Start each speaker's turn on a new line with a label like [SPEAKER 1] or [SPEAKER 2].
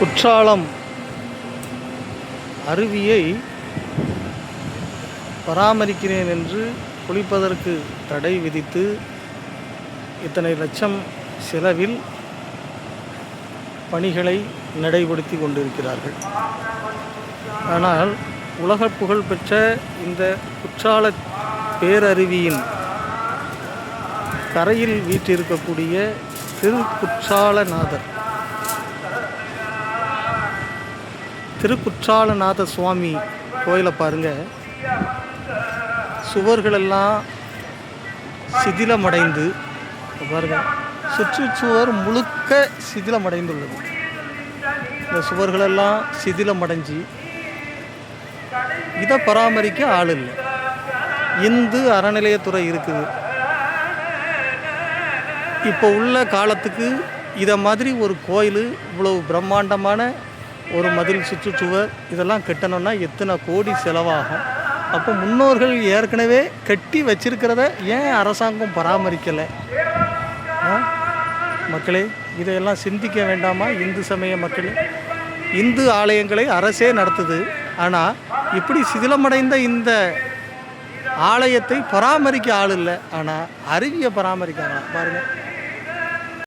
[SPEAKER 1] குற்றாலம் அருவியை பராமரிக்கிறேன் என்று குளிப்பதற்கு தடை விதித்து இத்தனை லட்சம் செலவில் பணிகளை நடைபடுத்தி கொண்டிருக்கிறார்கள். ஆனால் உலக புகழ் பெற்ற இந்த குற்றால பேரருவியின் கரையில் வீற்றிருக்கக்கூடிய திருக்குற்றாலநாத சுவாமி கோயிலை பாருங்கள். சுவர்களெல்லாம் சிதிலமடைந்து பாருங்கள், சுற்றுச்சுவர் முழுக்க சிதிலமடைந்துள்ளது. இந்த சுவர்களெல்லாம் சிதிலமடைஞ்சு இதை பராமரிக்க ஆள் இல்லை. இந்து அறநிலையத்துறை இருக்குது. இப்போ உள்ள காலத்துக்கு இதை மாதிரி ஒரு கோயில் இவ்வளவு பிரம்மாண்டமான ஒரு மதில் சுற்றுச்சுவர் இதெல்லாம் கட்டணும்னா எத்தனை கோடி செலவாகும். அப்போ முன்னோர்கள் ஏற்கனவே கட்டி வச்சிருக்கிறத ஏன் அரசாங்கம் பராமரிக்கலை? மக்களே, இதையெல்லாம் சிந்திக்க வேண்டாமா? இந்து சமய மக்களே, இந்து ஆலயங்களை அரசே நடத்துது. ஆனால் இப்படி சிதிலமடைந்த இந்த ஆலயத்தை பராமரிக்க ஆள் இல்லை. ஆனால் அருவியை பராமரிக்காங்க பாருங்கள்.